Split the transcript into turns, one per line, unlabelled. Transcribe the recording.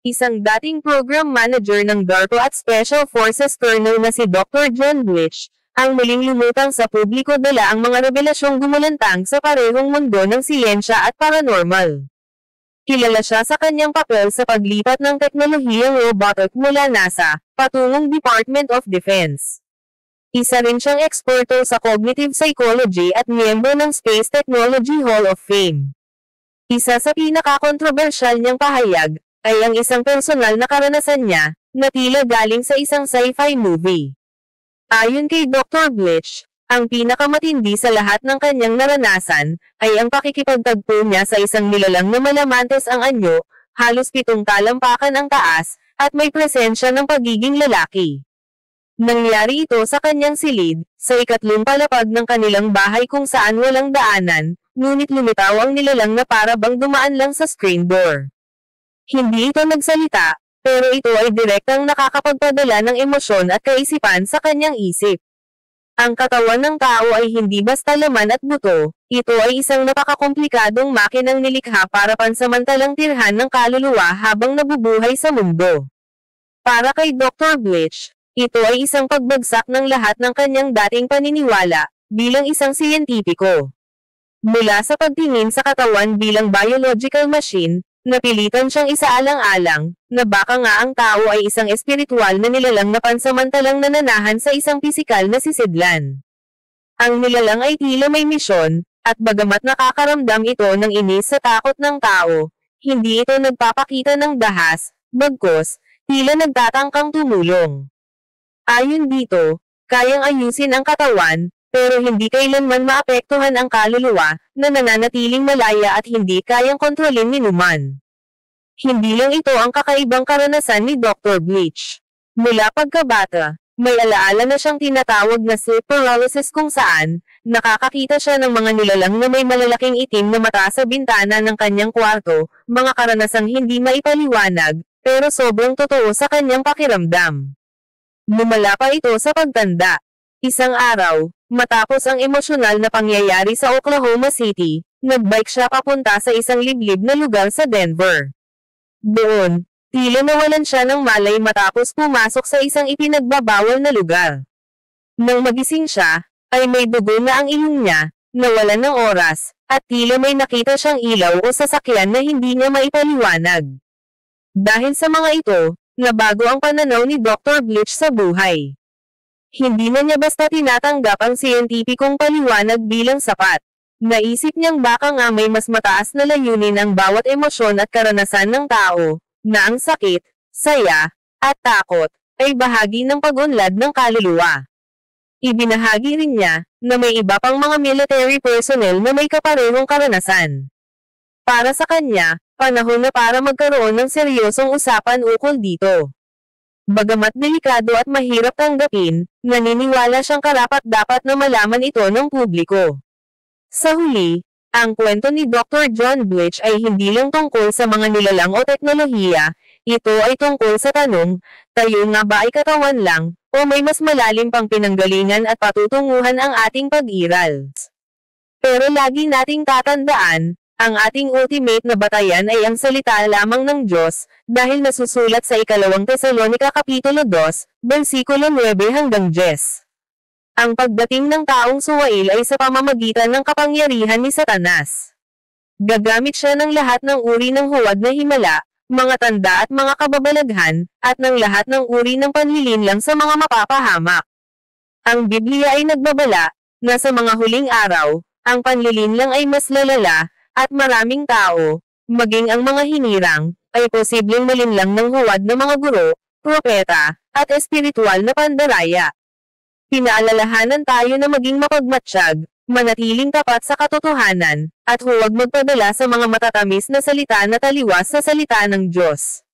Isang dating program manager ng DARPA at Special Forces Colonel na si Dr. John Blitch, ang muling lumutang sa publiko dala ang mga revelasyong gumulantang sa parehong mundo ng siyensya at paranormal. Kilala siya sa kanyang papel sa paglipat ng teknolohiyang robotic mula NASA, patungong Department of Defense. Isa rin siyang eksperto sa cognitive psychology at miyembro ng Space Technology Hall of Fame. Isa sa pinaka-kontrobersyal niyang pahayag, ay ang isang personal na karanasan niya, na tila galing sa isang sci-fi movie. Ayon kay Dr. Blitch, ang pinakamatindi sa lahat ng kanyang naranasan, ay ang pakikipagtagpo niya sa isang nilalang na malamantes ang anyo, halos 7 talampakan ang taas, at may presensya ng pagiging lalaki. Nangyari ito sa kanyang silid, sa ikatlong palapag ng kanilang bahay kung saan walang daanan, ngunit lumitaw ang nilalang na para bang dumaan lang sa screen door. Hindi ito nagsalita, pero ito ay direktang nakakapagpadala ng emosyon at kaisipan sa kanyang isip. Ang katawan ng tao ay hindi basta laman at buto, ito ay isang napakakomplikadong makinang nilikha para pansamantalang tirhan ng kaluluwa habang nabubuhay sa mundo. Para kay Dr. Blitch, ito ay isang pagbagsak ng lahat ng kanyang dating paniniwala, bilang isang siyentipiko. Mula sa pagtingin sa katawan bilang biological machine, napilitan siyang isaalang-alang, na baka nga ang tao ay isang espiritual na nilalang na pansamantalang nananahan sa isang pisikal na sisidlan. Ang nilalang ay tila may misyon, at bagamat nakakaramdam ito ng inis sa takot ng tao, hindi ito nagpapakita ng dahas, bagkus, tila nagtatangkang tumulong. Ayon dito, kayang ayusin ang katawan, pero hindi kailanman maapektuhan ang kaluluwa, na nananatiling malaya at hindi kayang kontrolin ni numan. Hindi lang ito ang kakaibang karanasan ni Dr. Blitch. Mula pagkabata, may alaala na siyang tinatawag na sleep paralysis kung saan, nakakakita siya ng mga nilalang na may malalaking itim na mata sa bintana ng kanyang kwarto, mga karanasang hindi maipaliwanag, pero sobrang totoo sa kanyang pakiramdam. Lumala pa ito sa pagtanda. Isang araw, matapos ang emosyonal na pangyayari sa Oklahoma City, nagbike siya papunta sa isang liblib na lugar sa Denver. Doon, tila nawalan siya ng malay matapos pumasok sa isang ipinagbabawal na lugar. Nang magising siya, ay may dugo na ang ilong niya, nawalan ng oras, at tila may nakita siyang ilaw o sasakyan na hindi niya maipaliwanag. Dahil sa mga ito, nabago ang pananaw ni Dr. Blitch sa buhay. Hindi na niya basta tinatanggap ang siyentipikong paliwanag bilang sapat. Naisip niyang baka nga may mas mataas na layunin ang bawat emosyon at karanasan ng tao, na ang sakit, saya, at takot, ay bahagi ng pag-unlad ng kaluluwa. Ibinahagi rin niya, na may iba pang mga military personnel na may kaparehong karanasan. Para sa kanya, panahon na para magkaroon ng seryosong usapan ukol dito. Bagamat delikado at mahirap tanggapin, naniniwala siyang karapat-dapat na malaman ito ng publiko. Sa huli, ang kwento ni Dr. John Blitch ay hindi lang tungkol sa mga nilalang o teknolohiya, ito ay tungkol sa tanong, tayo nga ba ay katawan lang, o may mas malalim pang pinanggalingan at patutunguhan ang ating pag-iral. Pero lagi nating tatandaan, ang ating ultimate na batayan ay ang salita lamang ng Diyos, dahil nasusulat sa 2 Tesalonica Kapitulo 2, versikulo 9 hanggang 10. Ang pagdating ng taong suwail ay sa pamamagitan ng kapangyarihan ni Satanas. Gagamit siya ng lahat ng uri ng huwad na himala, mga tanda at mga kababalaghan, at ng lahat ng uri ng panlilinlang sa mga mapapahamak. Ang Biblia ay nagbabala, na sa mga huling araw, ang panlilinlang ay mas lalala, at maraming tao, maging ang mga hinirang, ay posibleng malinlang ng huwad na mga guro, propeta, at espiritual na pandaraya. Pinaalalahanan tayo na maging mapagmatsyag, manatiling tapat sa katotohanan, at huwag magpadala sa mga matatamis na salita na taliwas sa salita ng Diyos.